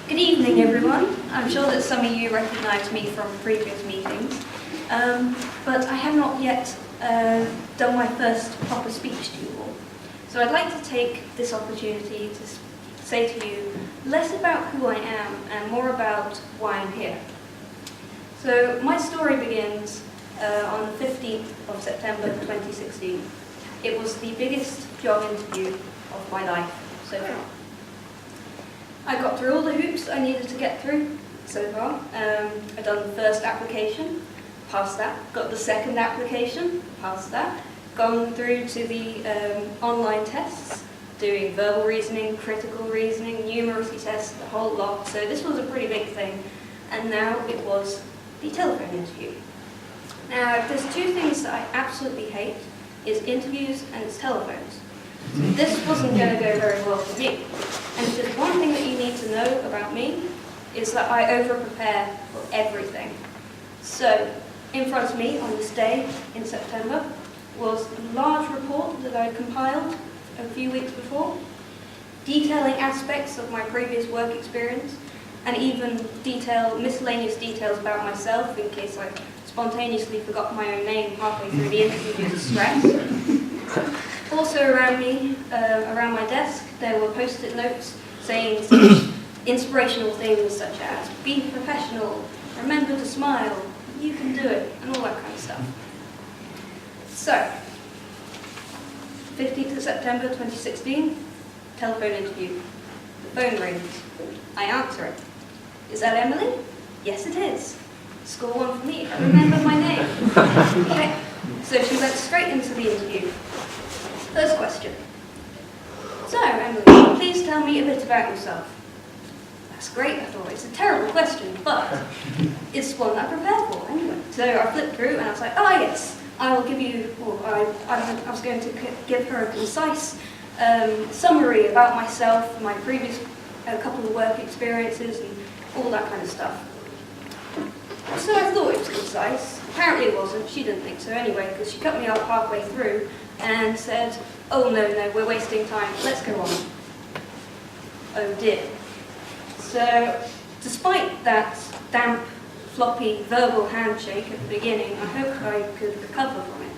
Good evening, everyone. I'm sure that some of you recognise me from previous meetings, but I have not yet done my first proper speech to you all. So I'd like to take this opportunity to say to you less about who I am and more about why I'm here. So my story begins on the 15th of September 2016. It was the biggest job interview of my life so far. I got through all the hoops I needed to get through so far. I'd done the first application, passed that. Got the second application, passed that. Gone through to the online tests, doing verbal reasoning, critical reasoning, numeracy tests, the whole lot. So this was a pretty big thing. And now it was the telephone interview. Now, if there's two things that I absolutely hate, is interviews and it's telephones. So this wasn't going to go very well for me. And if there's one thing that you need to know about me, is that I over-prepare for everything. So, in front of me on this day in September was a large report that I compiled a few weeks before, detailing aspects of my previous work experience, and even miscellaneous details about myself in case I spontaneously forgot my own name halfway through the interview due to stress. Also around me, around my desk, there were post-it notes saying such inspirational things such as, be professional, remember to smile, you can do it, and all that kind of stuff. So, 15th of September 2016, telephone interview. The phone rings. I answer it. Is that Emily? Yes, it is. Score one for me. I remember my name. Okay. So she went straight into the interview. First question. So, Emily, please tell me a bit about yourself. That's great, I thought. It's a terrible question, but it's one I prepared for anyway. So I flipped through and I was like, oh yes, I will give you, I was going to give her a concise summary about myself, my previous couple of work experiences and all that kind of stuff. So I thought it was concise. Apparently it wasn't. She didn't think so anyway, because she cut me off halfway through and said, oh no, we're wasting time. Let's go on. Oh dear. So, despite that damp, floppy, verbal handshake at the beginning, I hope I could recover from it.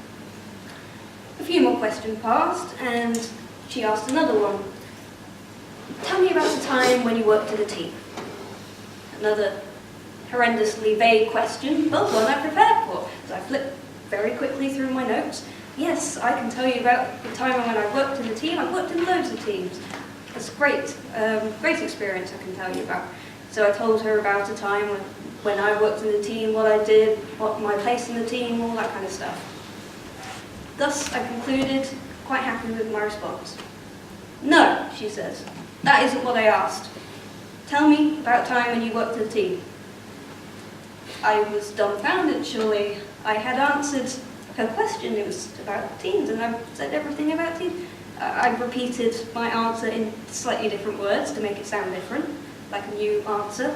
A few more questions passed, and she asked another one. Tell me about a time when you worked in a team. Another horrendously vague question, but one I prepared for. So I flipped very quickly through my notes. Yes, I can tell you about the time when I worked in a team. I've worked in loads of teams. It's great, great experience I can tell you about. So I told her about a time when I worked in the team, what I did, what my place in the team, all that kind of stuff. Thus, I concluded quite happy with my response. No, she says, that isn't what I asked. Tell me about a time when you worked in a team. I was dumbfounded, surely. I had answered her question. It was about teams, and I said everything about teams. I repeated my answer in slightly different words to make it sound different, like a new answer,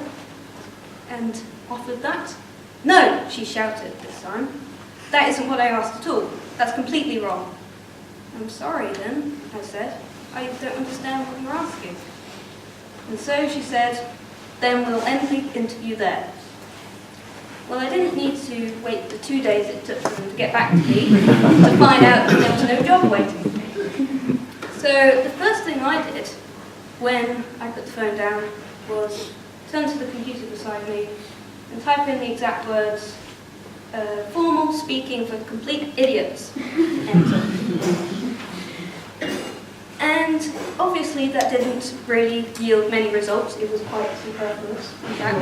and offered that. No, she shouted this time. That isn't what I asked at all. That's completely wrong. I'm sorry then, I said. I don't understand what you're asking. And so she said, then we'll end the interview there. Well, I didn't need to wait the 2 days it took them to get back to me to find out that there was no job waiting for me. So the first thing I did when I put the phone down was turn to the computer beside me and type in the exact words, formal speaking for complete idiots, enter. And obviously that didn't really yield many results. It was quite superfluous, in fact.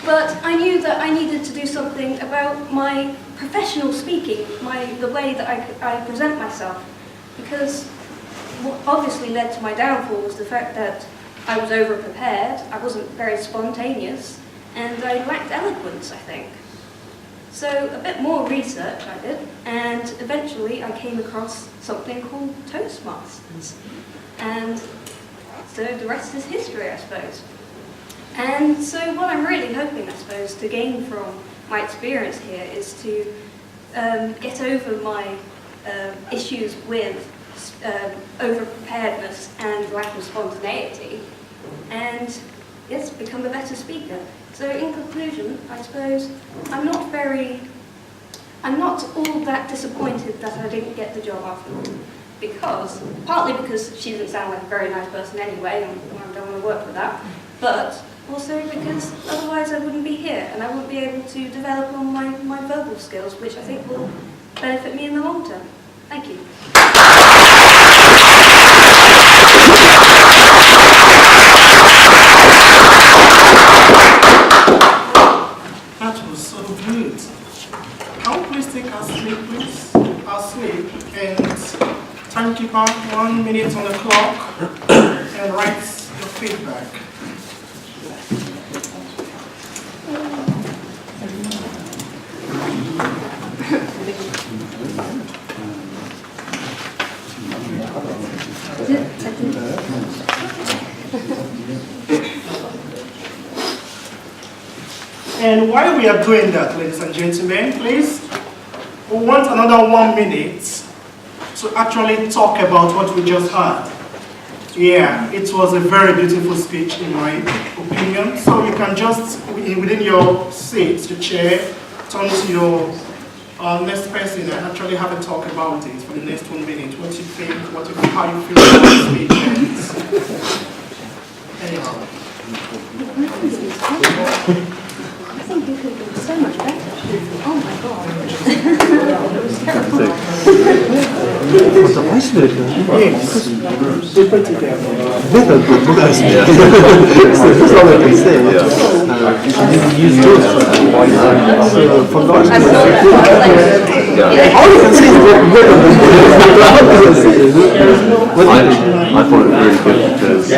But I knew that I needed to do something about my professional speaking, the way that I present myself. Because what obviously led to my downfall was the fact that I was over-prepared, I wasn't very spontaneous, and I lacked eloquence, I think. So a bit more research I did, and eventually I came across something called Toastmasters. And so the rest is history, I suppose. And so what I'm really hoping, I suppose, to gain from my experience here is to get over my issues with over-preparedness and lack of spontaneity, and yes, become a better speaker. So in conclusion, I suppose I'm not all that disappointed that I didn't get the job after all, partly because she didn't sound like a very nice person anyway, and I don't want to work with that, but also because otherwise I wouldn't be here, and I wouldn't be able to develop on my verbal skills, which I think will benefit me in the long term. Thank you. That was so good. Can we please take our sleep, please? Our sleep, and timekeeper, 1 minute on the clock, and write your feedback. And while we are doing that, ladies and gentlemen, please, we want another 1 minute to actually talk about what we just heard. Yeah, it was a very beautiful speech in my opinion. So you can just, within your seat, the chair, turn to your next person and actually have a talk about it for the next 1 minute. What you think, how you feel about the speech. Anyhow. I think you could do so much better. Oh my god. It was terrible. I thought it was really good because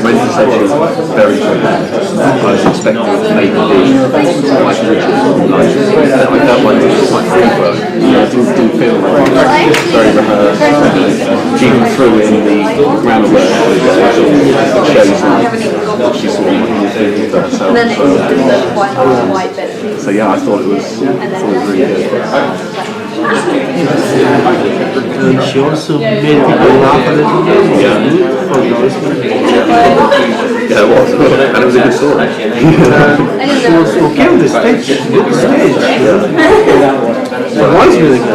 when she said she was very good, I was expecting it to maybe be like Richard, like, I don't want to do my free work. I do feel like it's very rehearsed. She even threw in the grammar work, which shows what she saw what he was doing with herself. So yeah, I thought it was really good. And she also made people laugh a little bit. Yeah, it was. And it was a good story. She was okay with the stage. Good stage. The voice really good.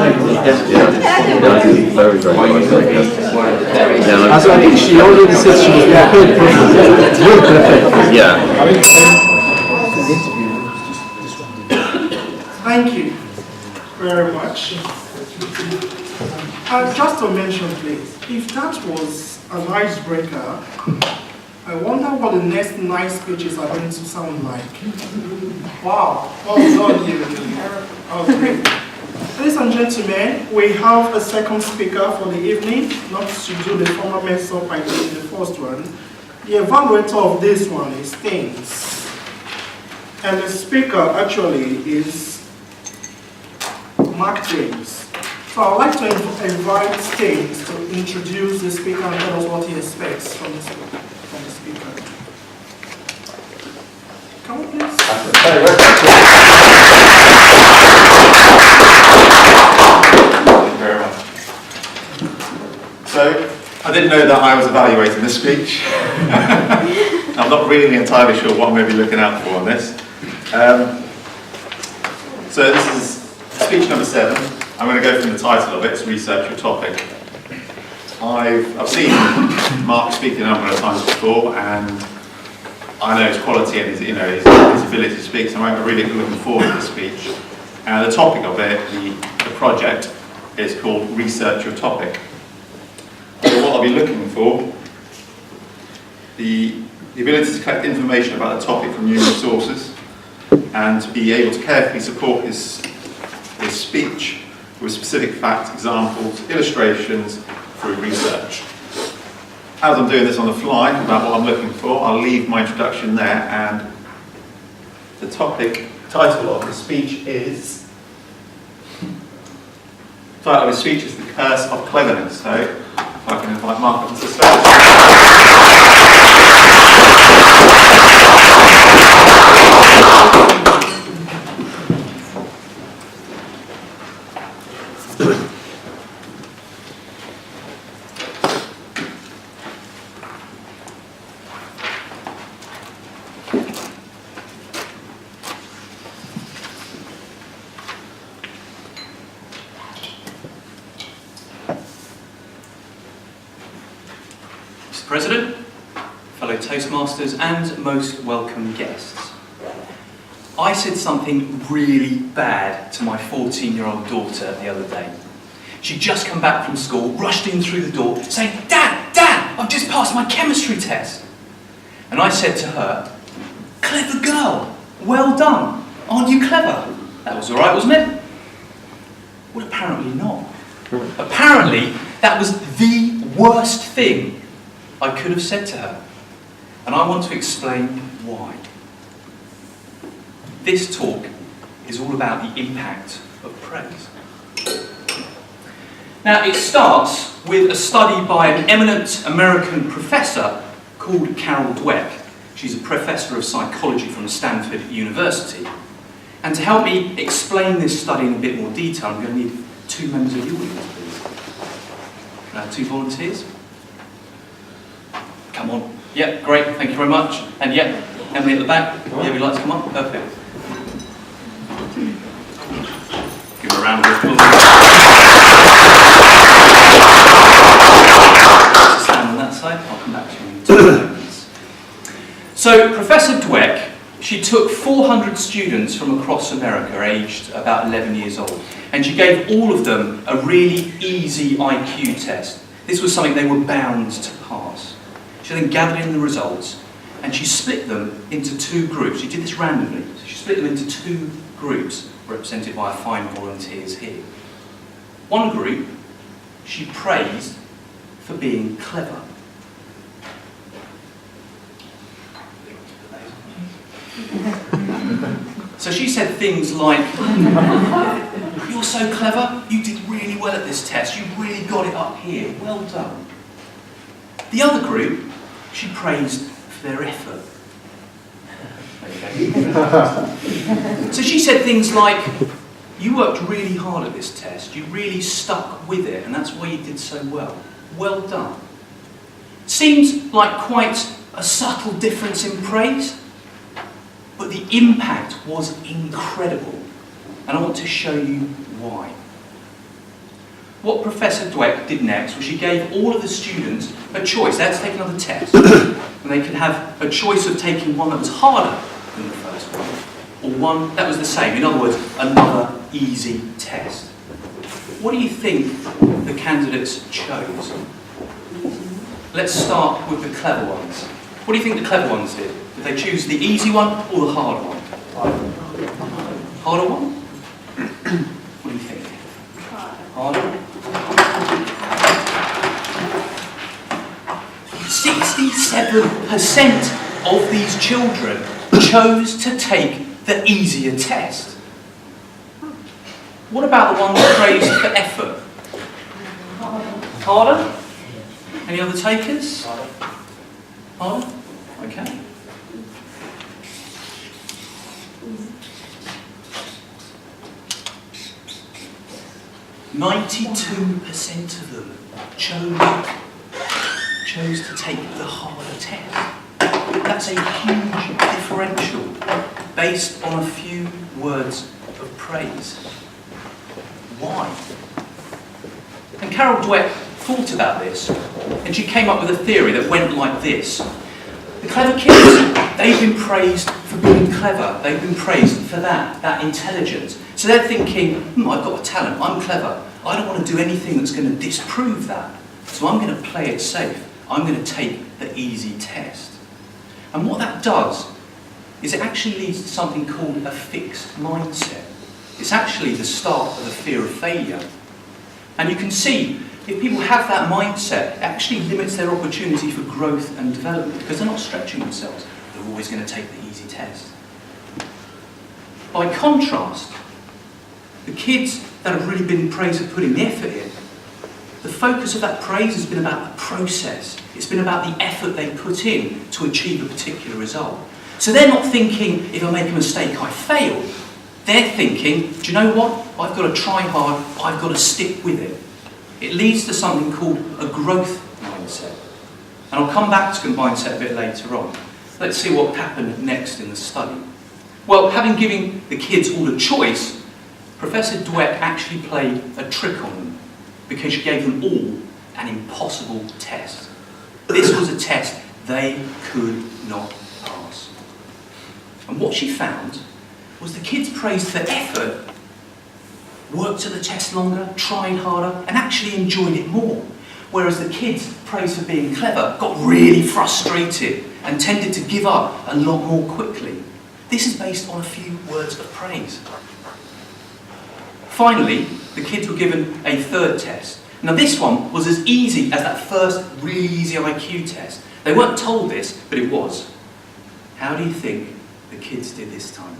Very, very good. I think she already said she was prepared perfectly. Really prepared. Yeah. Thank you very much. Just to mention, please, if that was an icebreaker, I wonder what the next nice speeches are going to sound like. Wow, well done, you. That was great. Ladies and gentlemen, we have a second speaker for the evening, not to do the former mess up I did in the first one. The evaluator of this one is Things. And the speaker actually is Mark James. So I'd like to invite Things to introduce the speaker and tell us what he expects from the speaker. Come on, please. Very much. So, I didn't know that I was evaluating this speech. I'm not really entirely sure what I'm going to be looking out for on this. So this is speech number 7. I'm going to go from the title of it, it's Research Your Topic. I've seen Mark speak a number of times before, and I know his quality and his ability to speak, so I'm really looking forward to the speech. The topic of it, the project, is called Research Your Topic. So what I'll be looking for, the ability to collect information about the topic from numerous sources, and to be able to carefully support his speech with specific facts, examples, illustrations through research. As I'm doing this on the fly about what I'm looking for, I'll leave my introduction there, and the title of the speech is The Curse of Cleverness. So, if I can invite Mark up to the stage. Mr. President, fellow Toastmasters and most welcome guests. I said something really bad to my 14-year-old daughter the other day. She'd just come back from school, rushed in through the door, saying, "Dad, Dad, I've just passed my chemistry test." And I said to her, "Clever girl, well done, aren't you clever?" That was all right, wasn't it? Well, apparently not. Apparently, that was the worst thing I could have said to her. And I want to explain why. This talk is all about the impact of praise. Now, it starts with a study by an eminent American professor called Carol Dweck. She's a professor of psychology from Stanford University. And to help me explain this study in a bit more detail, I'm going to need 2 members of the audience, please. Can I have 2 volunteers? Come on. Yep, great, thank you very much. And yep, Emily at the back. Yeah, would you like to come up? Perfect. Give her a round of applause. Stand on that side. I'll come back to you in 2 moments. So, Professor Dweck, she took 400 students from across America, aged about 11 years old, and she gave all of them a really easy IQ test. This was something they were bound to pass. She then gathered in the results, and she split them into 2 groups. She did this randomly. So she split them into 2 groups, represented by fine volunteers here. One group, she praised for being clever. So she said things like, "You're so clever, you did really well at this test, you really got it up here, well done." The other group, she praised for their effort. Okay. So she said things like, "You worked really hard at this test, you really stuck with it, and that's why you did so well. Well done." Seems like quite a subtle difference in praise, but the impact was incredible, and I want to show you why. What Professor Dweck did next was she gave all of the students a choice. They had to take another test, and they could have a choice of taking one that was harder than the first one, or one that was the same. In other words, another easy test. What do you think the candidates chose? Let's start with the clever ones. What do you think the clever ones did? Did they choose the easy one or the hard one? Harder one? What do you think? Harder? 67% of these children chose to take the easier test. What about the ones praised for effort? Harder? Any other takers? Harder? Okay. "92% of them chose to take the harder test." That's a huge differential based on a few words of praise. Why? And Carol Dweck thought about this, and she came up with a theory that went like this. The clever kids, they've been praised for being clever. They've been praised for that intelligence. So they're thinking, I've got a talent, I'm clever. I don't want to do anything that's going to disprove that. So I'm going to play it safe. I'm going to take the easy test. And what that does is it actually leads to something called a fixed mindset. It's actually the start of the fear of failure. And you can see, if people have that mindset, it actually limits their opportunity for growth and development because they're not stretching themselves. They're always going to take the easy test. By contrast, the kids that have really been praised for putting the effort in, the focus of that praise has been about the process. It's been about the effort they put in to achieve a particular result. So they're not thinking, if I make a mistake, I fail. They're thinking, do you know what? I've got to try hard, I've got to stick with it. It leads to something called a growth mindset. And I'll come back to the mindset a bit later on. Let's see what happened next in the study. Well, having given the kids all a choice, Professor Dweck actually played a trick on them because she gave them all an impossible test. This was a test they could not pass. And what she found was the kids praised their effort, worked at the test longer, tried harder, and actually enjoyed it more. Whereas the kids praised for being clever got really frustrated and tended to give up a lot more quickly. This is based on a few words of praise. Finally, the kids were given a third test. Now this one was as easy as that first really easy IQ test. They weren't told this, but it was. How do you think the kids did this time?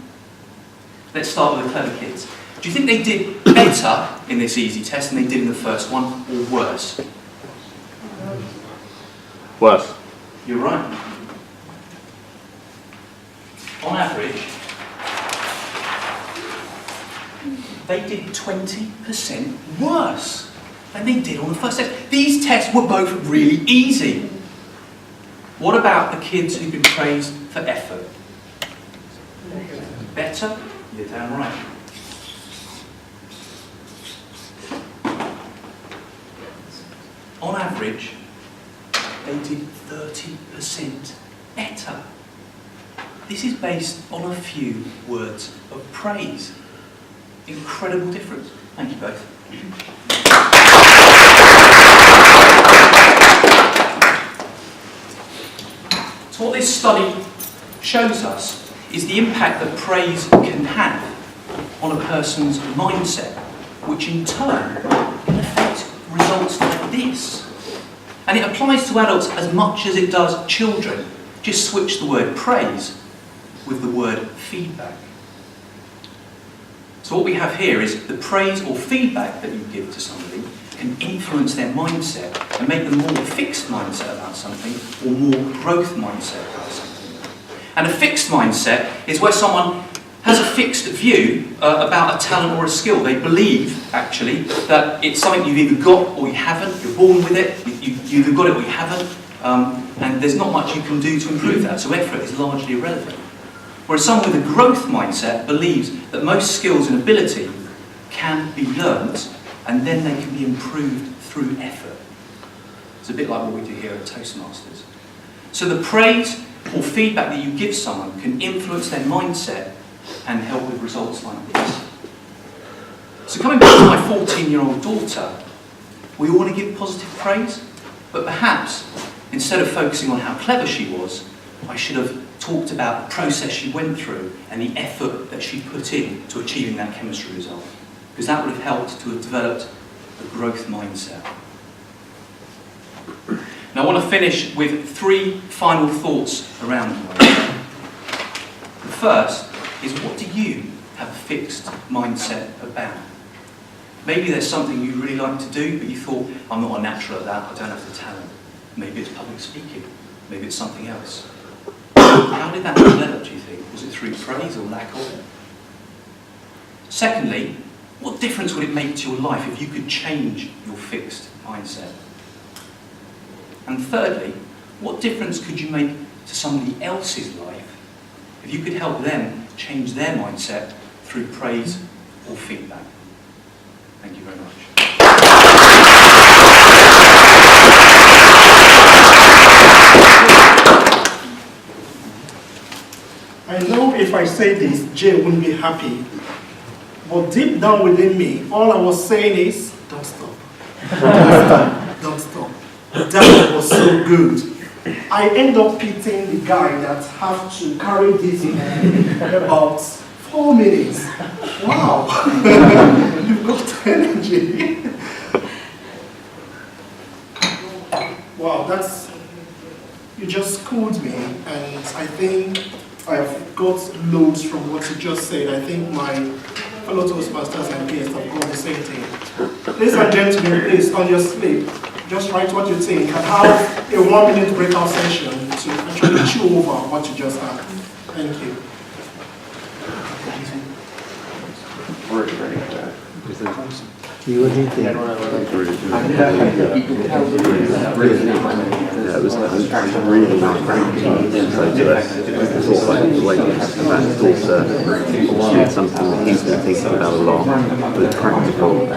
Let's start with the clever kids. Do you think they did better in this easy test than they did in the first one, or worse? Worse. You're right. On average, they did 20% worse than they did on the first test. These tests were both really easy. What about the kids who've been praised for effort? Better? You're damn right. On average, they did 30% better. This is based on a few words of praise. Incredible difference. Thank you both. So what this study shows us is the impact that praise can have on a person's mindset, which in turn can affect results like this. And it applies to adults as much as it does children. Just switch the word praise with the word feedback. So what we have here is the praise or feedback that you give to somebody can influence their mindset and make them more fixed mindset about something or more growth mindset about something. And a fixed mindset is where someone has a fixed view about a talent or a skill. They believe, actually, that it's something you've either got or you haven't. You're born with it. You've either got it or you haven't. And there's not much you can do to improve that. So effort is largely irrelevant. Whereas someone with a growth mindset believes that most skills and ability can be learnt and then they can be improved through effort. It's a bit like what we do here at Toastmasters. So the praise or feedback that you give someone can influence their mindset and help with results like this. So coming back to my 14-year-old daughter, we all want to give positive praise, but perhaps instead of focusing on how clever she was, I should have talked about the process she went through and the effort that she put in to achieving that chemistry result. Because that would have helped to have developed a growth mindset. Now I want to finish with 3 final thoughts around mindset. The first is, what do you have a fixed mindset about? Maybe there's something you really like to do, but you thought, I'm not a natural at that, I don't have the talent. Maybe it's public speaking, maybe it's something else. How did that develop, do you think? Was it through praise or lack of it? Secondly, what difference would it make to your life if you could change your fixed mindset? And thirdly, what difference could you make to somebody else's life if you could help them change their mindset through praise or feedback? Thank you very much. I know if I say this, Jay wouldn't be happy. But deep down within me, all I was saying is, don't stop. Don't stop. Don't stop. That was so good. I end up pitying the guy that had to carry this in about 4 minutes. Wow. You've got energy. Wow, that's, you just schooled me, and I think I've got loads from what you just said. I think my fellow Toastmasters and guests have got the same thing. Ladies and gentlemen, please, on your slip, just write what you think and have a 1-minute breakout session to actually chew over what you just had. Thank you. You would think Yeah, it was really nice. It's all like the way about his daughter, something that he's been thinking about a lot, but practical.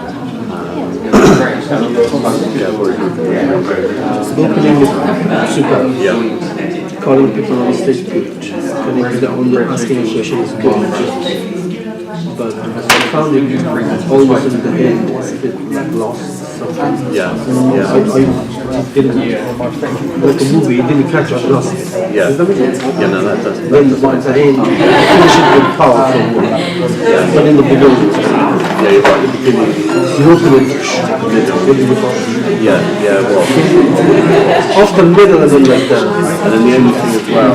Opening is super. Calling people on stage good. Connecting on the asking questions good. But I found it almost in the end a bit like lost sometimes. I didn't, like a movie, it didn't catch us lost. Does that make sense? No, that does. Then once at the end, finish it with powerful. But in the beginning, Yeah, you're right. The beginning. you open it, Well. off the middle and then like that. And then the only thing as well,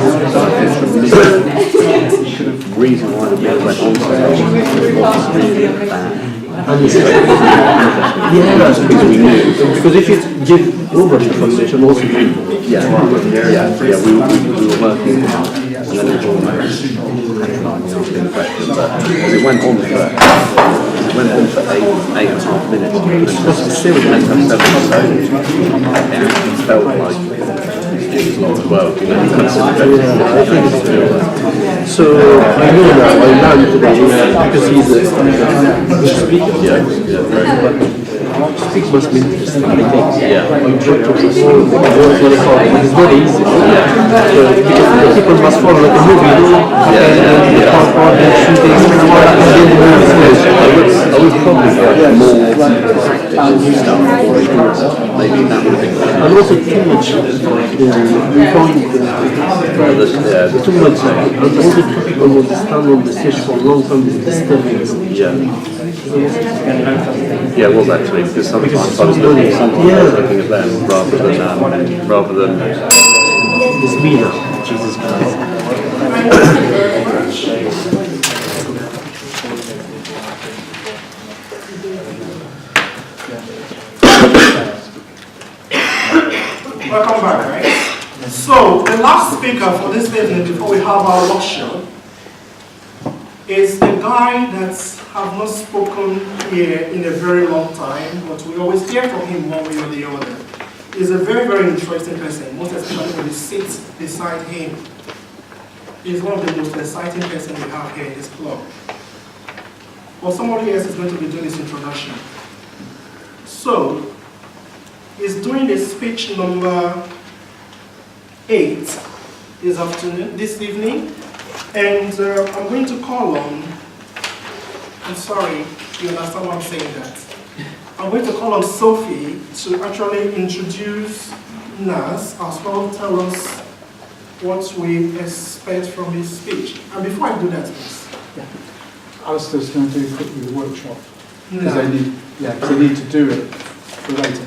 the reason why the bit went on so long was really bad. And it's, because we knew. Because if you give over information, also we were working hard, and then it was almost impression, but it went on for 8.5 minutes, and then just seven episodes, and it felt like it was not the world, you know, you kind of so I know now, I learned today, because he's a speaker, but speak must be interesting, I think. I try to perform, it's not easy. Because people must follow like a movie, you know, I would probably get more practice stuff, maybe that would have been better. and also too much too much, and also two people will stand on the stage for a long time is disturbing. Yeah, it was actually, because sometimes I was looking at them rather than It's me now, Jesus Christ. Welcome back, right? So, the last speaker for this evening before we have our workshop is a guy that have not spoken here in a very long time, but we always hear from him one way or the other. He's a very, very interesting person, most especially when he sits beside him. He's one of the most exciting person we have here in this club. But somebody else is going to be doing this introduction. So, he's doing the speech number 8 this evening, and I'm going to call on, I'm sorry, you understand why I'm saying that. I'm going to call on Sophie to actually introduce Nas as well, tell us what we expect from his speech. And before I do that, please. Alistair's going to do quickly the workshop because No. they need to do it for later.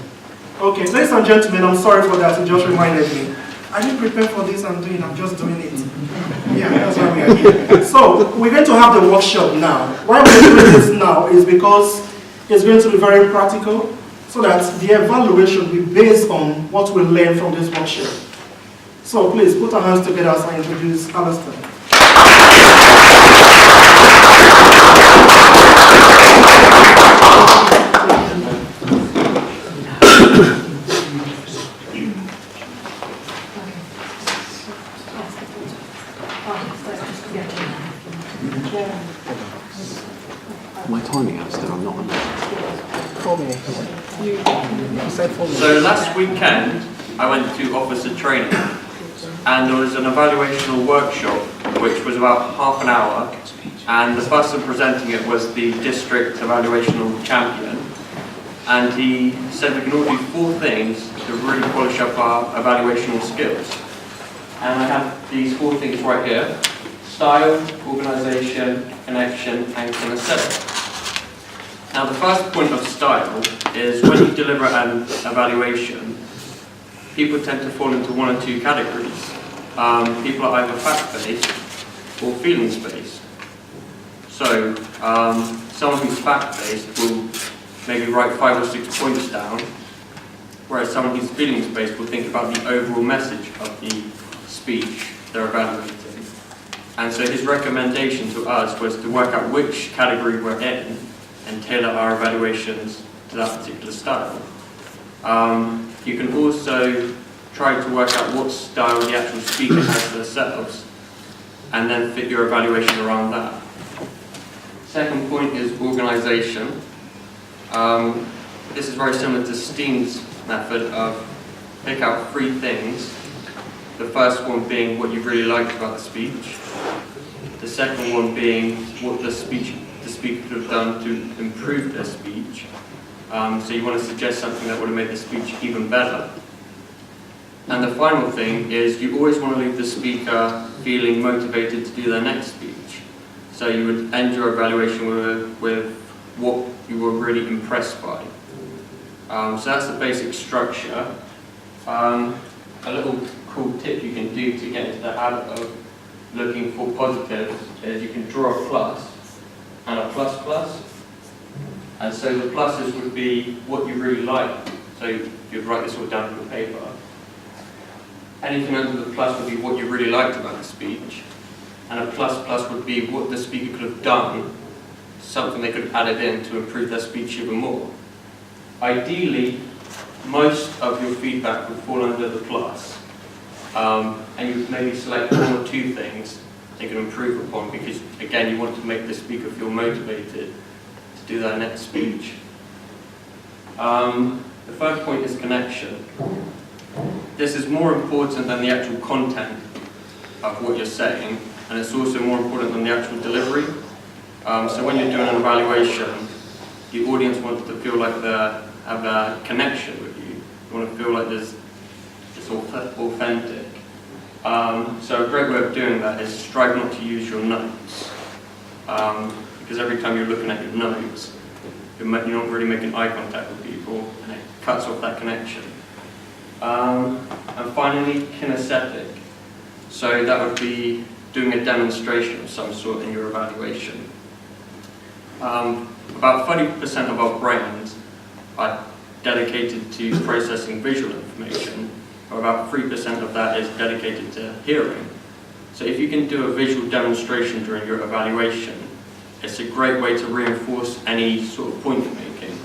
Okay, ladies and gentlemen, I'm sorry for that, it just reminded me. I didn't prepare for this, I'm just doing it. Yeah, that's why we are here. So, we're going to have the workshop now. Why we're doing this now is because it's going to be very practical, so that the evaluation will be based on what we learn from this workshop. So please, put our hands together as I introduce Alistair. my timing, Alistair, I'm not on that. 4 minutes. You said 4 minutes. So last weekend, I went to officer training, and there was an evaluational workshop, which was about half an hour, and the person presenting it was the district evaluational champion, and he said we can all do 4 things to really polish up our evaluational skills. And I have these 4 things right here: style, organisation, connection, and kinesthetic. Now the first point of style is when you deliver an evaluation, people tend to fall into 1 or 2 categories. People are either fact-based or feelings-based. So someone who's fact-based will maybe write 5 or 6 points down, whereas someone who's feelings-based will think about the overall message of the speech they're evaluating. And so his recommendation to us was to work out which category we're in and tailor our evaluations to that particular style. You can also try to work out what style the actual speaker has themselves and then fit your evaluation around that. Second point is organisation. this is very similar to Steen's method of pick out 3 things. The first one being what you really liked about the speech. The second one being what the speaker could have done to improve their speech. So you want to suggest something that would have made the speech even better. And the final thing is you always want to leave the speaker feeling motivated to do their next speech. So you would end your evaluation with what you were really impressed by. So that's the basic structure. A little cool tip you can do to get into the habit of looking for positives is you can draw a plus and a plus plus. And so the pluses would be what you really like. So you'd write this all down on paper. Anything under the plus would be what you really liked about the speech. And a plus plus would be what the speaker could have done, something they could have added in to improve their speech even more. Ideally, most of your feedback would fall under the plus. And you would maybe select 1 or 2 things they could improve upon because, again, you want to make the speaker feel motivated to do their next speech. The third point is connection. This is more important than the actual content of what you're saying, and it's also more important than the actual delivery. So when you're doing an evaluation, the audience wants to feel like they have a connection with you. You want to feel like it's authentic. So a great way of doing that is strive not to use your notes. Because every time you're looking at your notes, you're not really making eye contact with people, and it cuts off that connection. And finally, kinesthetic. So that would be doing a demonstration of some sort in your evaluation. About 30% of our brains are dedicated to processing visual information, or about 3% of that is dedicated to hearing. So if you can do a visual demonstration during your evaluation, it's a great way to reinforce any sort of point you're making.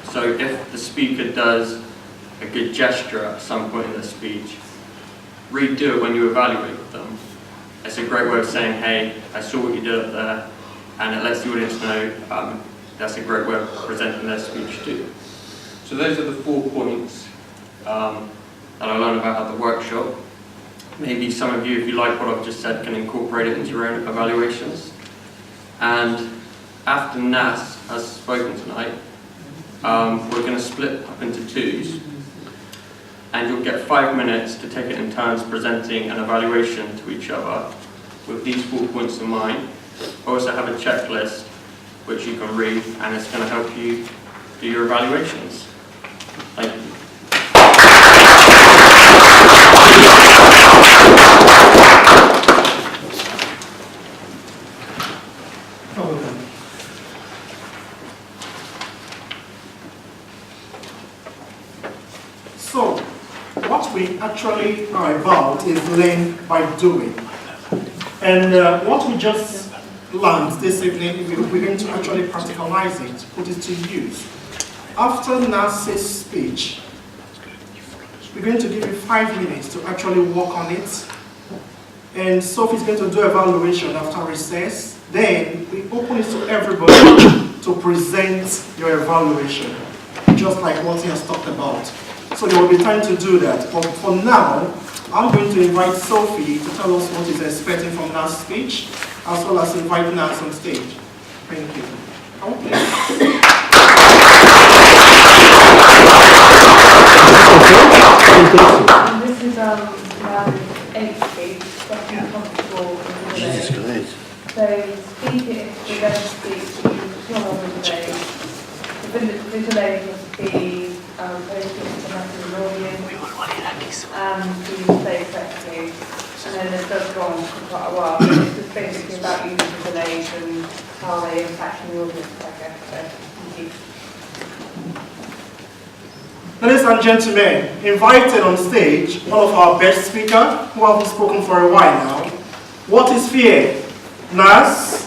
So if the speaker does a good gesture at some point in their speech, redo it when you evaluate them. It's a great way of saying, hey, I saw what you did up there, and it lets the audience know that's a great way of presenting their speech too. So those are the 4 points that I learned about at the workshop. Maybe some of you, if you like what I've just said, can incorporate it into your own evaluations. And after Nas has spoken tonight, we're going to split up into 2s, and you'll get 5 minutes to take it in turns presenting an evaluation to each other with these 4 points in mind. I also have a checklist which you can read, and it's going to help you do your evaluations. Thank you. So, what we actually are about is learn by doing. And what we just learned this evening, we're going to actually practicalize it, put it to use. After Nas's speech, we're going to give you 5 minutes to actually work on it. And Sophie's going to do evaluation after recess. Then we open it to everybody to present your evaluation, just like what he has talked about. So there will be time to do that. But for now, I'm going to invite Sophie to tell us what he's expecting from Nas' speech, as well as invite Nas on stage. Thank you. This is round 8 speech, but you're comfortable with it. So speaking, we're going to speak to normal delay. The delay must be posted to the audience and be played correctly. And then it does go on for quite a while. It's just basically about using the delays and how they impact the audience, I guess. So, thank you. Ladies and gentlemen, invited on stage, one of our best speakers, who have spoken for a while now. What is fear? Nas,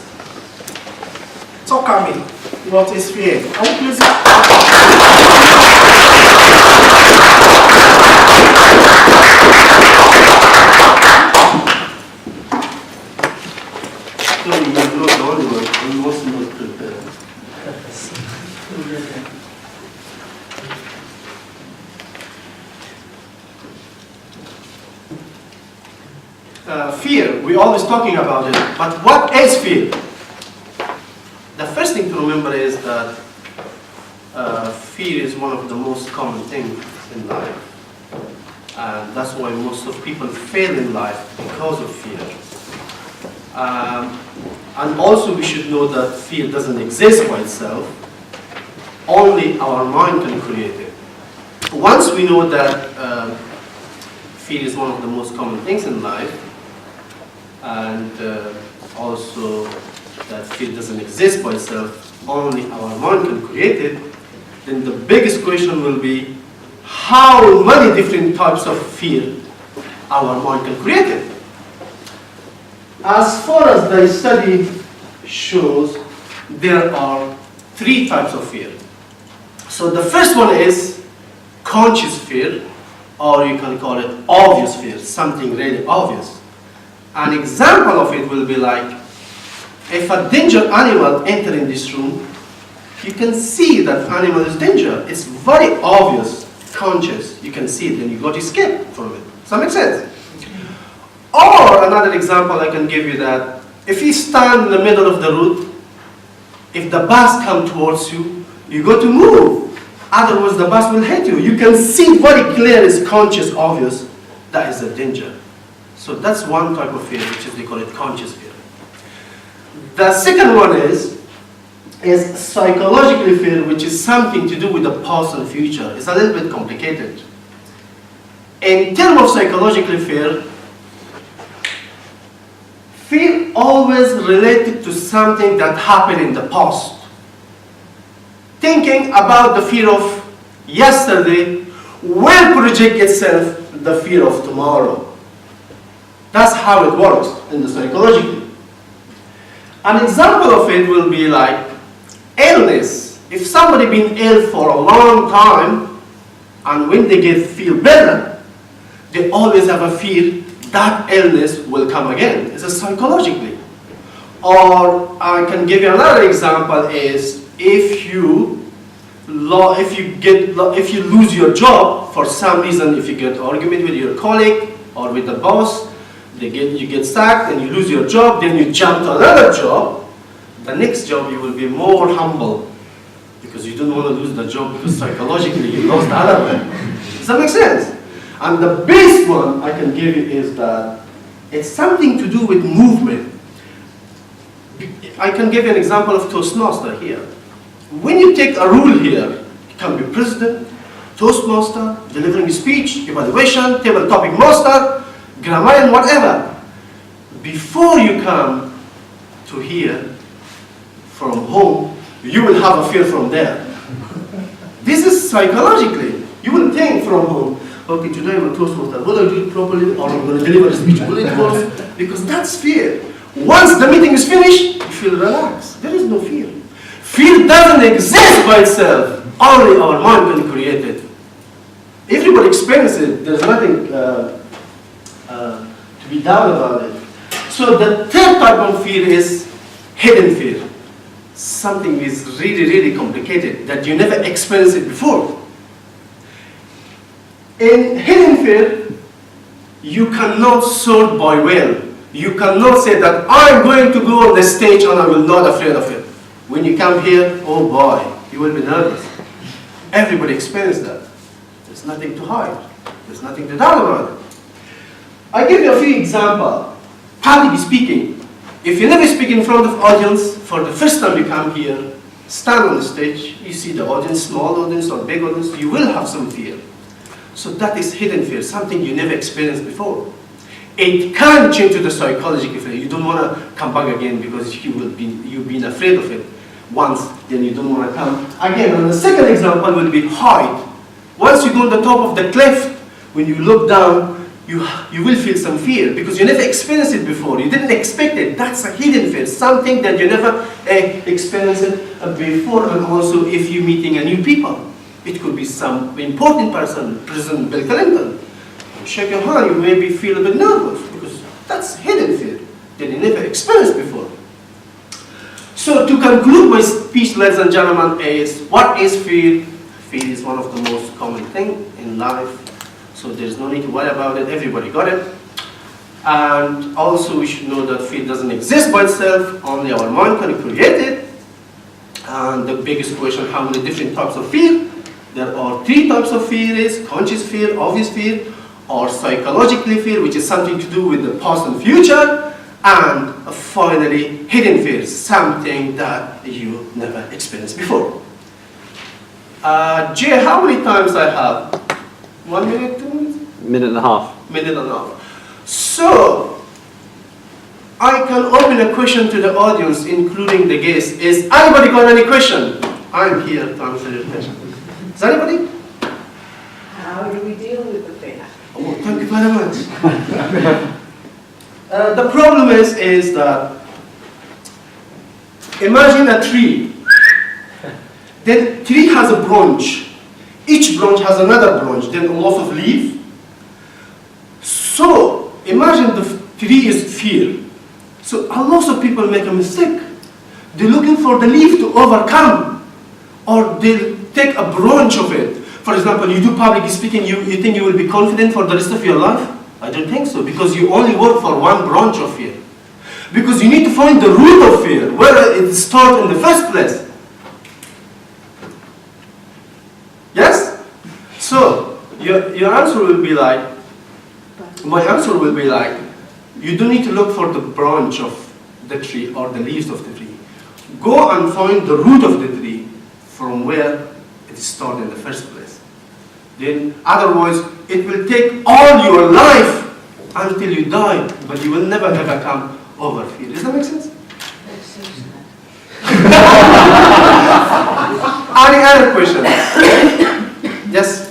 talk at me. What is fear? I will please. fear, we're always talking about it, but what is fear? The first thing to remember is that fear is one of the most common things in life. And that's why most of people fail in life, because of fear. And also we should know that fear doesn't exist by itself. Only our mind can create it. Once we know that fear is one of the most common things in life, and also that fear doesn't exist by itself, only our mind can create it, then the biggest question will be how many different types of fear our mind can create it. As far as the study shows, there are 3 types of fear. So the first one is conscious fear, or you can call it obvious fear, something really obvious. An example of it will be like, if a danger animal enters in this room, you can see that animal is danger. It's very obvious, conscious. You can see it and you got to escape from it. Does that make sense? Or another example I can give you that, if you stand in the middle of the road, if the bus comes towards you, you got to move. Otherwise the bus will hit you. You can see very clear, it's conscious, obvious, that is a danger. So that's one type of fear, which is they call it conscious fear. The second one is psychological fear, which is something to do with the past and future. It's a little bit complicated. In terms of psychological fear, fear always related to something that happened in the past. Thinking about the fear of yesterday will project itself the fear of tomorrow. That's how it works in the psychology. An example of it will be like illness. If somebody been ill for a long time, and when they feel better, they always have a fear that illness will come again. It's a psychologically. Or I can give you another example is if you lose your job for some reason, if you get an argument with your colleague or with the boss, you get sacked and you lose your job, then you jump to another job. The next job you will be more humble because you don't want to lose the job because psychologically you lost the other one. Does that make sense? And the best one I can give you is that it's something to do with movement. I can give you an example of Toastmaster here. When you take a rule here, you can be president, Toastmaster, delivering a speech, evaluation, table topic master, grammarian, whatever. Before you come to here from home, you will have a fear from there. This is psychologically. You will think from home, okay, today I'm a Toastmaster. Will I do it properly or I'm going to deliver a speech? Will it work? Because that's fear. Once the meeting is finished, you feel relaxed. There is no fear. Fear doesn't exist by itself. Only our mind can create it. Everybody experiences it. There's nothing to be down about it. So the third type of fear is hidden fear. Something is really, really complicated that you never experienced it before. In hidden fear, you cannot sort by will. You cannot say that I'm going to go on the stage and I will not afraid of it. When you come here, oh boy, you will be nervous. Everybody experiences that. There's nothing to hide. There's nothing to doubt about it. I give you a few examples. Public speaking. If you never speak in front of audience, for the first time you come here, stand on the stage, you see the audience, small audience or big audience, you will have some fear. So that is hidden fear, something you never experienced before. It can change to the psychological fear. You don't want to come back again because you've been afraid of it once, then you don't want to come again. And the second example will be height. Once you go on the top of the cliff, when you look down, you will feel some fear because you never experienced it before. You didn't expect it. That's a hidden fear, something that you never experienced before. And also if you're meeting a new people, it could be some important person, President Bill Clinton. You shake your hand, you maybe feel a bit nervous because that's hidden fear that you never experienced before. So to conclude my speech, ladies and gentlemen, is what is fear? Fear is one of the most common things in life. So there's no need to worry about it. Everybody got it. And also we should know that fear doesn't exist by itself, only our mind can create it. And the biggest question, how many different types of fear? There are 3 types of fear: conscious fear, obvious fear, or psychologically fear, which is something to do with the past and future, and finally hidden fear, something that you never experienced before. Jay, how many times I have? 1 minute, 2 minutes? Minute and a half. Minute and a half. So, I can open a question to the audience, including the guests. Is anybody got any question? I'm here to answer your question. Is anybody? How do we deal with the fear? Oh, thank you very much. The problem is that, imagine a tree. Then tree has a branch. Each branch has another branch, then a lot of leaf. So, imagine the tree is fear. So a lot of people make a mistake. They're looking for the leaf to overcome, or they take a branch of it. For example, you do public speaking, you think you will be confident for the rest of your life? I don't think so, because you only work for one branch of fear. Because you need to find the root of fear, where it started in the first place. Yes? So, your answer will be like, my answer will be like, you don't need to look for the branch of the tree or the leaves of the tree. Go and find the root of the tree from where it started in the first place. Then, otherwise, it will take all your life until you die, but you will never ever come over fear. Does that make sense? Any other questions? Yes?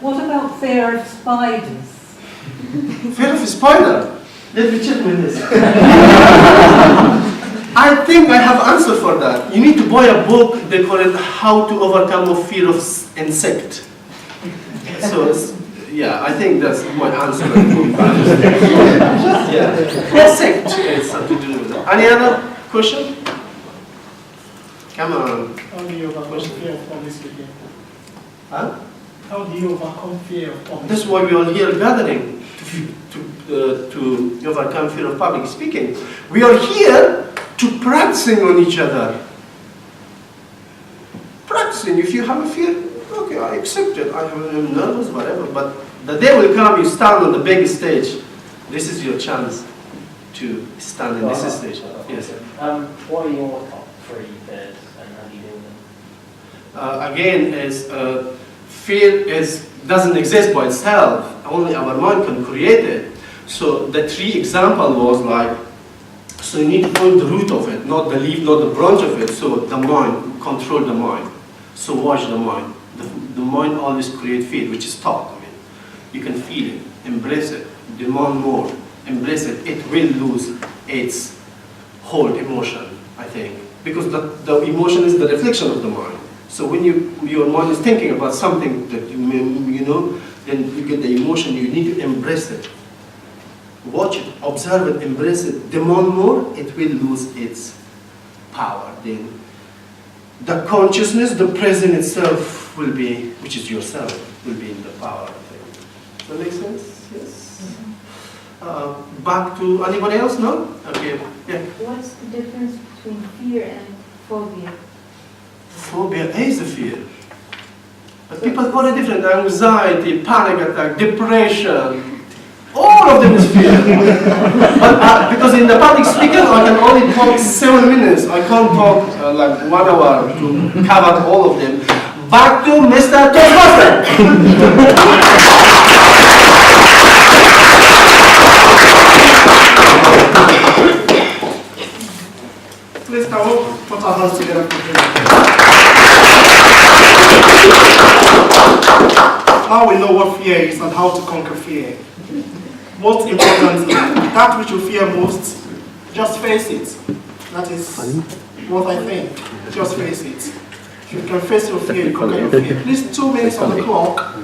What about fear of spiders? Fear of a spider? Let me check with this. I think I have answer for that. You need to buy a book, they call it How to Overcome a Fear of Insect. So, yeah, I think that's my answer. Yeah. Insect is something to do with that. Any other question? Come on. How do you overcome fear of public speaking? Huh? How do you overcome fear of public That's why we are here gathering, to overcome fear of public speaking. We are here to practicing on each other. Practicing. If you have a fear, okay, I accept it. I'm nervous, whatever. But the day will come, you stand on the big stage. This is your chance to stand in this stage. Yes. What are your top 3 fears and how do you deal with them? Again, fear doesn't exist by itself. Only our mind can create it. So the 3 example was like, so you need to find the root of it, not the leaf, not the branch of it. So the mind, control the mind. So watch the mind. The mind always creates fear, which is thought. I mean, you can feel it, embrace it, demand more, embrace it. It will lose its whole emotion, I think, because the emotion is the reflection of the mind. So when your mind is thinking about something that you know, then you get the emotion. You need to embrace it. Watch it, observe it, embrace it, demand more, it will lose its power. Then the consciousness, the present itself will be, which is yourself, will be in the power, I think. Does that make sense? Yes? Back to anybody else? No? Okay. Yeah. What's the difference between fear and phobia? Phobia is a fear. But people call it different. Anxiety, panic attack, depression. All of them is fear. But because in the public speaking, I can only talk 7 minutes. I can't talk like 1 hour to cover all of them. Back to Mr. Toastmaster. Please come up, put our hands together for him. Now we know what fear is and how to conquer fear. Most importantly, that which you fear most, just face it. That is what I think. Just face it. If you can face your fear, you conquer your fear. Please, 2 minutes on the clock.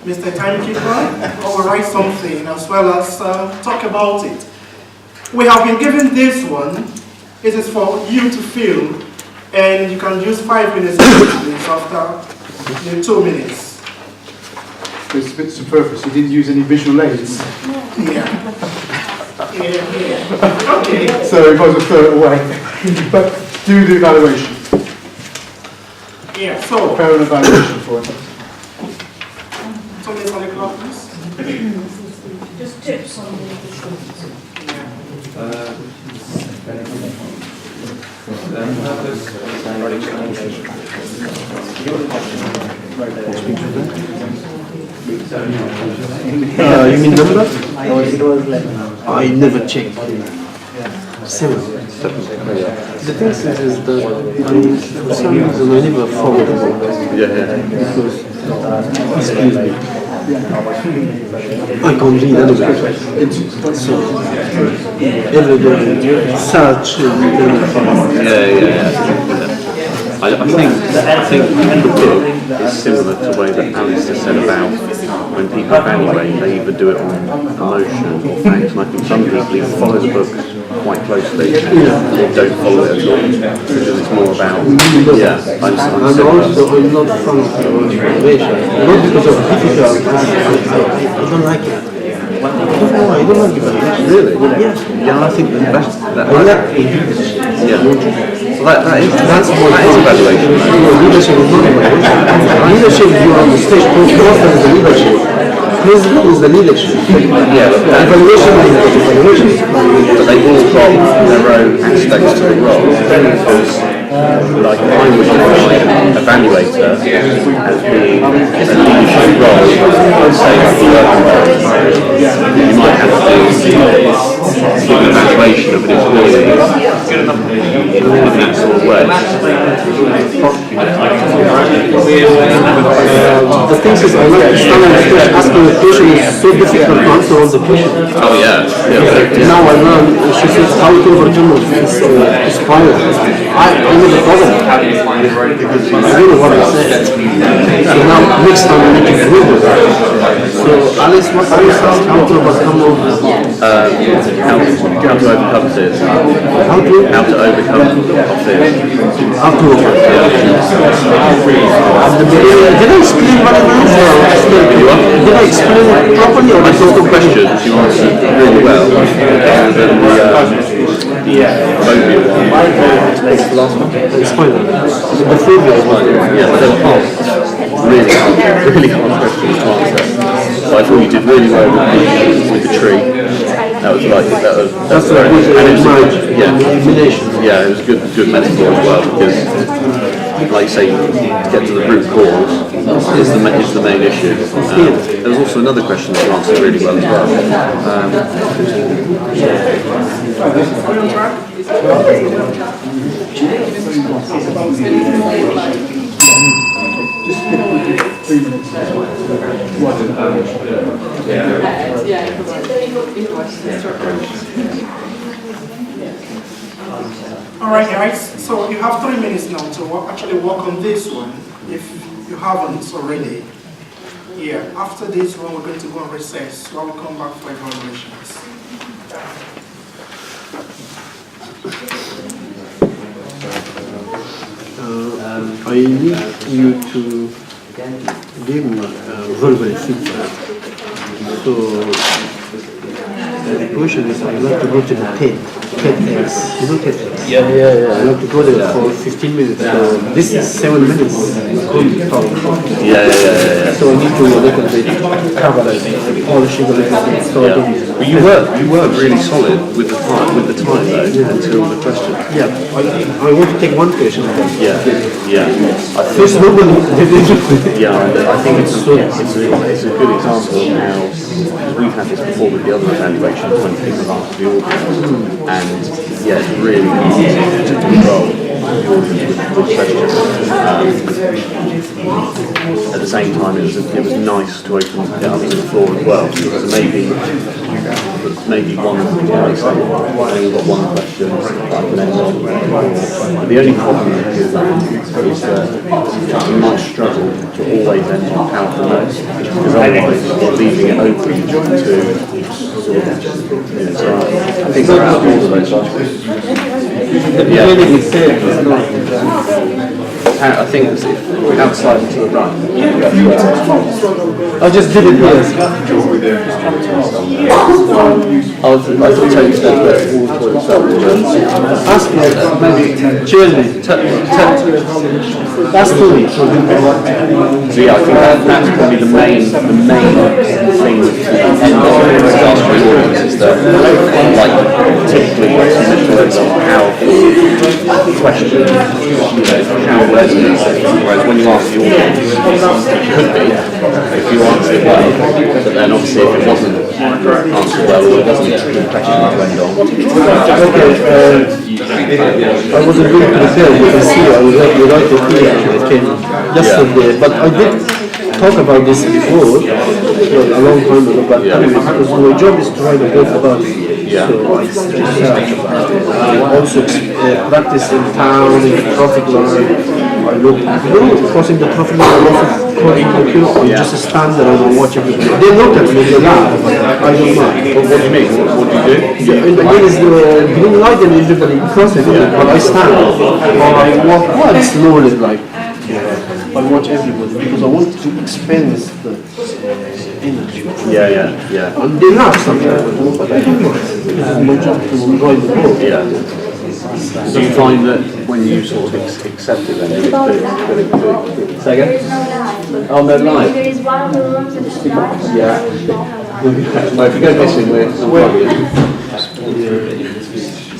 Mr. Timekeeper, I will write something as well as talk about it. We have been given this one. It is for you to feel, and you can use 5 minutes after 2 minutes. It's a bit superfluous. You didn't use any visual aids. Yeah. Okay. So it was a third away. But do the evaluation. Yeah, so, Prepare an evaluation for it. somebody's on the clock, please. Just tips on the You mean number? I never check. 7. The thing is that for some reason I never follow the book. Because, excuse me, I can't read anyway. So, every day, search and I think the book is similar to the way that Alistair said about when people evaluate, they either do it on emotion or facts, and I think some people either follow the book quite closely or don't follow it at all, because it's more about, I'm and also I'm not from evaluation. Not because of difficult, I don't like it. I don't know why, I don't like evaluation. Really? Yes. Yeah, I think that's That's evaluation. Leadership is not evaluation. Leadership, you are on the stage, often is the leadership. President is the leadership. Evaluation is evaluation. But they've all got their own aspects to the role, because like I would define evaluator as being a leadership role, let's say like the working role. You might have to give an evaluation of an employee in that sort of way. The thing is, I like to stand on the stage asking a question is so difficult to answer all the questions. Oh yeah. Now I learn, she says how to overcome this spiral. I never thought of it. I don't know what I said. So now next time I need to prove it. So Alice, what are you saying? How to overcome all this? How to overcome fears. How to overcome fears. How to overcome. At the beginning, did I explain what it is? Did I explain it properly or I thought the questions you answered really well, and then the phobia one. The last one? Explain that. The phobia one. Yeah, but they were hard. Really hard questions to answer. So I thought you did really well with the tree. That was like that's very good. And it was a good, yeah, it was a good metaphor as well, because like you say, get to the root cause is the main issue. There was also another question that you answered really well as well. Alright guys, so you have 3 minutes now to actually work on this one, if you haven't already. Yeah, after this one we're going to go on recess, while we come back for evaluations. I need you to give me verbal feedback. So the question is, I'd like to go to the TEDx. You know TEDx? Yeah. I'd like to go there for 15 minutes. So this is 7 minutes. Yeah. So I need to a little bit cover polishing a little bit. So But you were really solid with the time though, until the question. Yeah, I want to take one question. Yeah. First, nobody. Yeah, I think it's a good example of how, because we've had this before with the other evaluations when people ask the audience, and yeah, it's really hard to control the audience with questions. At the same time, it was nice to open it up to the floor as well. So maybe one, like I say, I've only got one question that I can end on. But the only problem is that you might struggle to always end on powerful notes, because otherwise you're leaving it open to sort of, so I think we're out of order those questions. The beginning is there. I think it's outside and to the right. I just did it here. I thought Tony said that all toilets are Ask me, maybe, cheers me. That's Tony. So yeah, I think that's probably the main thing with is that, like, typically how questions, how it resonates, whereas when you ask the audience, it could be, if you answer it well, but then obviously if it wasn't answered well, or it wasn't the question you went on. I wasn't really prepared, you can see, I was like, you're right here, I came yesterday, but I did talk about this before, a long time ago, but anyway, because my job is to write a book about it. Yeah. So I also practice in town, in the traffic light. I look, crossing the traffic light, I also crossing the queue, I just stand there and I watch everybody. They look at me, they laugh, but I don't mind. What do you mean? What do you do? Yeah, and again, it's the green light and everybody crosses it, but I stand or I walk quite slowly, like, I watch everybody because I want to experience the energy. Yeah. And they laugh sometimes, but I don't mind. It's my job to enjoy the book. Yeah. Do you find that when you sort of accept it then, you do? Say again? Oh, no, live. There is one of the rooms that is live. Yeah. Well, if you go missing, we're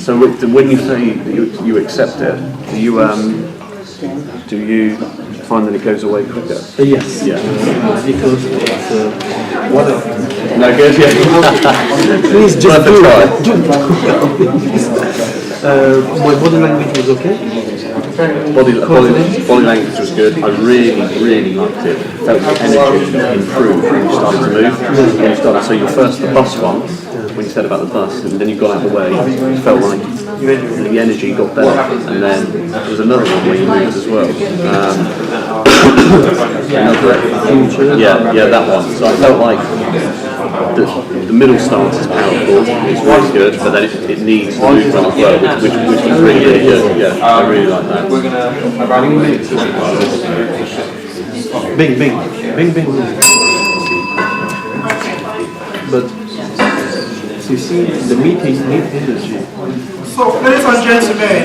So when you say that you accept it, do you find that it goes away quicker? Yes. Yeah. Because it's No good. Yeah. please just Worth a do try. My body language was okay. Body language was good. I really liked it. Felt the energy improved when you started to move. When you started, so your first the bus one, when you said about the bus, and then you got out of the way, you felt like the energy got better. And then there was another one where you moved as well. Yeah, that one. So I felt like the middle stance is powerful, it's really good, but then it needs the movement as well, which was really good. Yeah, I really like that. We're gonna Bing. But you see, the meetings need energy. So, ladies and gentlemen,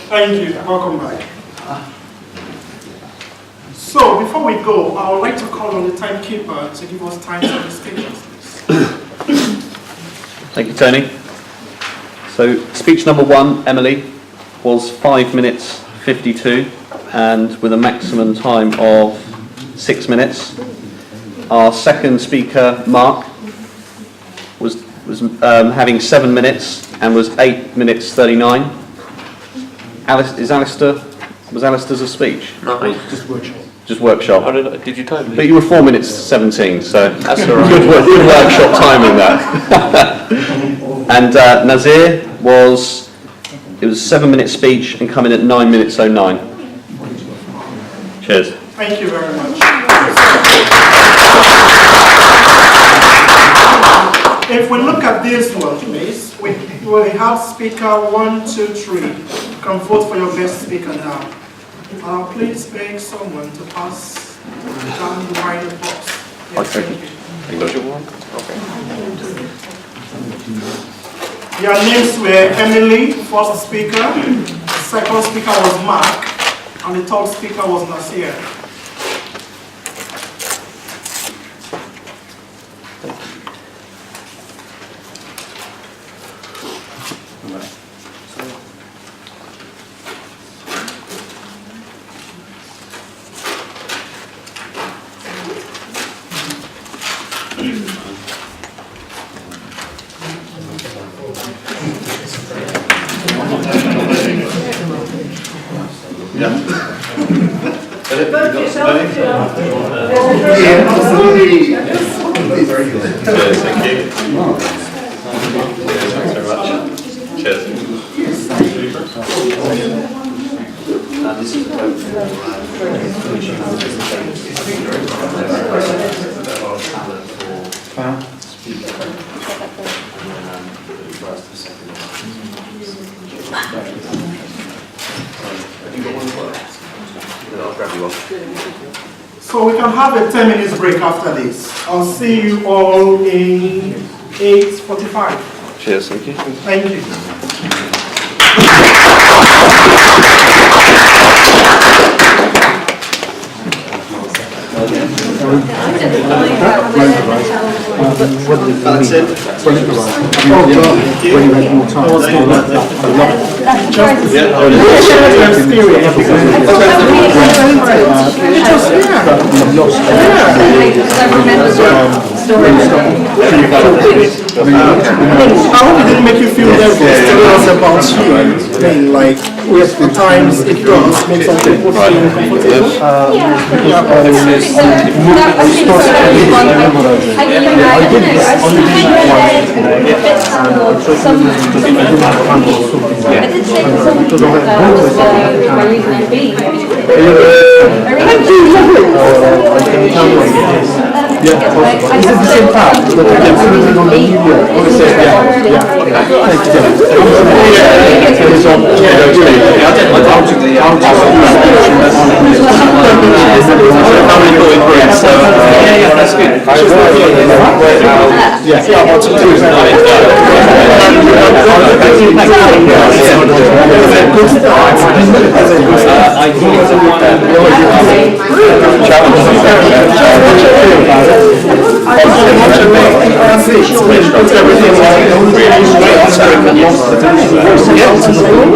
thank you. Welcome back. So, before we go, I would like to call on the timekeeper to give us time for the speakers. Thank you, Tony. So, speech number 1, Emily, was 5 minutes 52, and with a maximum time of 6 minutes. Our second speaker, Mark, was having 7 minutes and was 8 minutes 39. Was Alistair's a speech? No, Just workshop. did you tell me? But you were 4 minutes 17, so That's all right. good workshop timing that. And Nazir was a 7-minute speech and coming at 9 minutes 09. Cheers. Thank you very much. If we look at this one, please, we have speaker 1, 2, 3. You can vote for your best speaker now. Please beg someone to pass down the wider box. Yes, thank you. Your names were Emily, first speaker, second speaker was Mark, and the third speaker was Nasir. Cheers, thank you. Thanks very much. Cheers. This is a So we can have a 10 minutes break after this. I'll see you all in 8:45. Cheers, thank you. Thank you. That's it. When you had more time. I hope it didn't make you feel nervous telling us about you. I mean, like, at times it does make some people feel uncomfortable.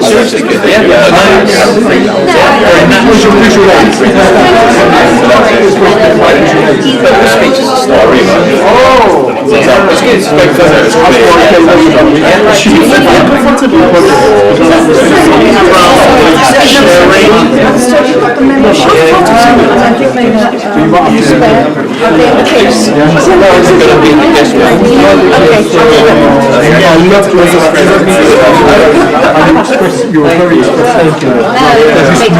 Seriously good. The speech is a story. It's good. It's very clever. It's You were very expressive. I think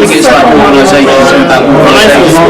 it's like organisations about organisations.